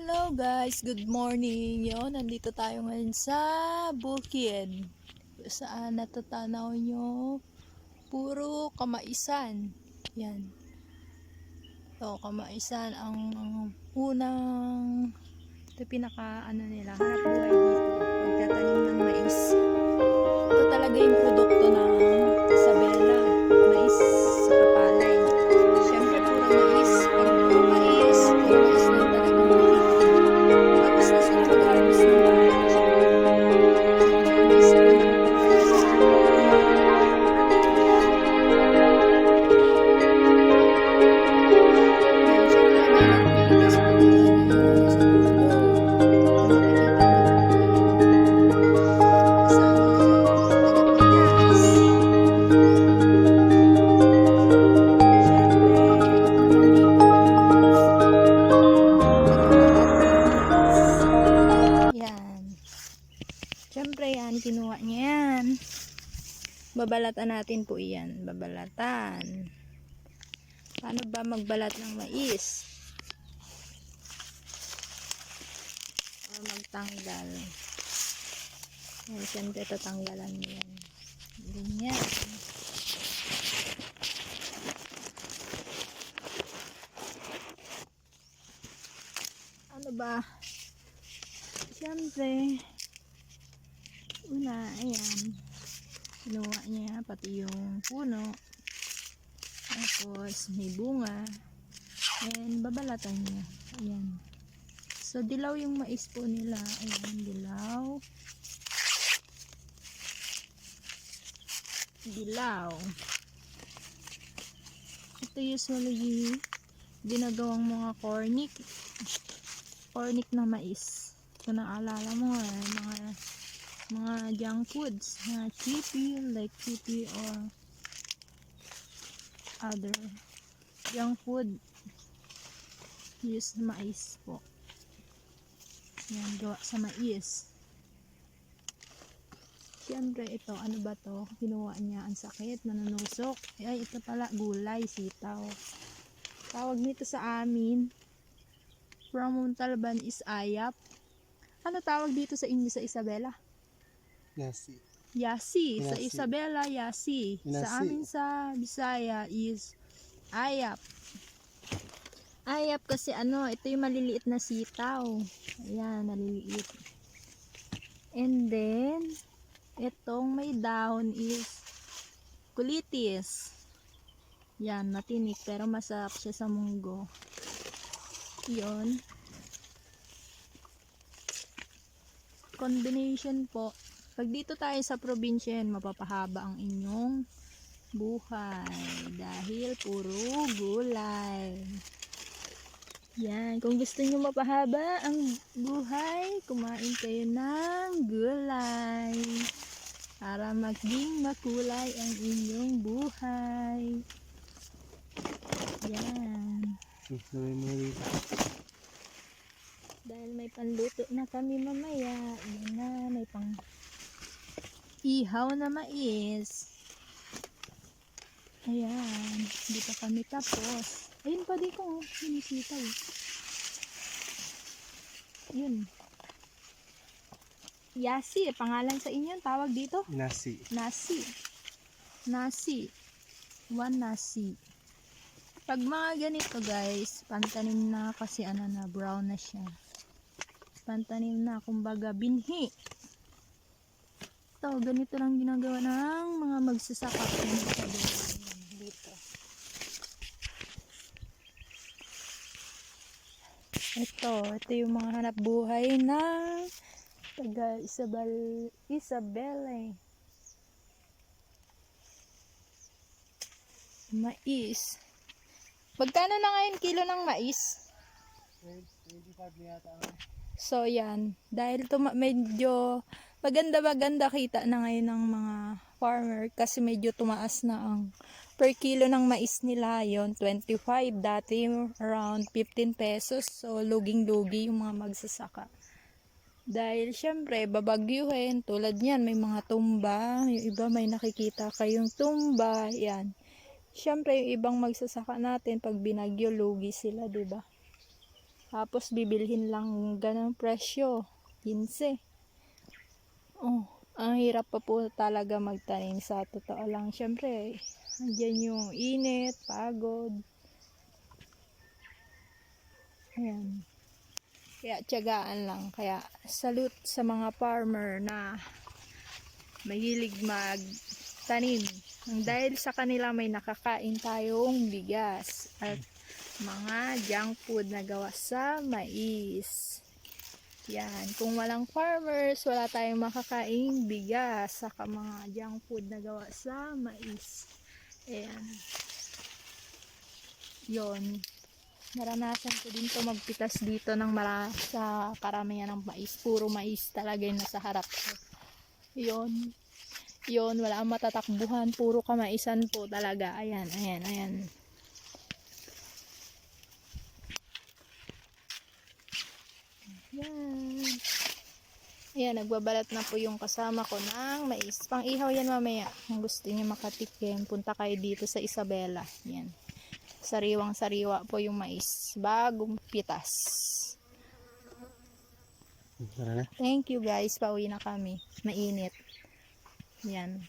Hello guys, good morning. Nandito tayo ngayon sa bukid. Saan natatanaw nyo? Puro kamaisan. Yan. So, kamaisan ang unang pinaka nila, hanap buhay dito. Pagtatanim ng mais. Ito talaga yung produkto ng Isabela. Mais sa kapalay. Siyempre puro mais. Pag puro mais na talagang tapos na sila mag-harvest ng mais. Mais po na Siyempre yan, kinuha niya yan. Babalatan natin po yan. Babalatan. Paano ba magbalat ng mais? O magtanggal. Yan, siyempre tatanggalan niya yan. Ganyan. Ano ba? Siyempre una, ayan, kinuha niya pati yung puno, tapos may bunga, and babalatan niya. Ayan, so dilaw yung mais po nila. Ayan, dilaw. Ito usually ginagawang mga cornic na mais. Kung naalala mo, mga junk foods na chippy, like chippy or other junk food use mais po. Yan, gawa sa mais. Siyempre ito, ano ba to? Kinuha niya, ang sakit, nanunusok. Ay, ito pala, gulay, sitaw. Tawag nito sa amin from Montalban is ayap. Ano tawag dito sa inyo sa Isabela? Yasi. Sa Isabela, yasi. Sa amin sa Bisaya is ayap. Ayap kasi ito yung maliliit na sitaw. Ayan, maliliit. And then, itong may dahon is kulitis. Yan, matinik pero masarap siya sa munggo. Yun. Combination po. Pag dito tayo sa probinsya, mapapahaba ang inyong buhay dahil puro gulay. Yan, kung gusto niyo mapahaba ang buhay, kumain kayo ng gulay para maging makulay ang inyong buhay. Yan. Dahil may panluto na kami mamaya. Yan na, may pang ihaw na mais. Ayan, hindi pa kami tapos. Ayun pa, di ko sinisitaw. Yun. Yasi, pangalan sa inyo, tawag dito? Nasi. One nasi. Pag mga ganito guys, pantanim na kasi na brown na siya. Pantanim na, kumbaga binhi. Ito, ganito lang ginagawa ng mga magsasaka dito. Ito yung mga hanap buhay na taga Isabela. Mais. Magkano na ngayon kilo ng mais? 25 yata. So yan, dahil medyo maganda kita na ngayon ng mga farmer kasi medyo tumaas na ang per kilo ng mais nila. Yon 25, dati around 15 pesos. So luging-lugi yung mga magsasaka. Dahil syempre babagyuhin, tulad niyan may mga tumba, yung iba may nakikita kayong tumba, yan. Syempre yung ibang magsasaka natin pag binagyo lugi sila, 'di ba? Tapos bibilhin lang ganang presyo. 15. Oh, ang hirap pa po talaga magtanim sa totoo lang. Siyempre, andyan yung init, pagod. Ayan. Kaya tiyagaan lang. Kaya salute sa mga farmer na mahilig magtanim. Dahil sa kanila may nakakain tayong bigas at mga junk food na gawa sa mais. Yan. Kung walang farmers, wala tayong makakaing bigas saka mga junk food na gawa sa mais. Ayan. Yon. Naranasan ko din to magpitas dito ng sa karamihan ng mais. Puro mais talaga yung nasa harap ko. Yon. Yon. Wala ang matatakbuhan. Puro kamaisan po talaga. Ayan. Ayan. Ayan. Yan. Ayan, nagbabalat na po yung kasama ko ng mais. Pang ihaw yan mamaya. Kung gusto niyo makatikim, punta kayo dito sa Isabela. Yan. Sariwang sariwa po yung mais. Bagong pitas. Tara na. Thank you guys. Pauwi na kami. Mainit. Yan.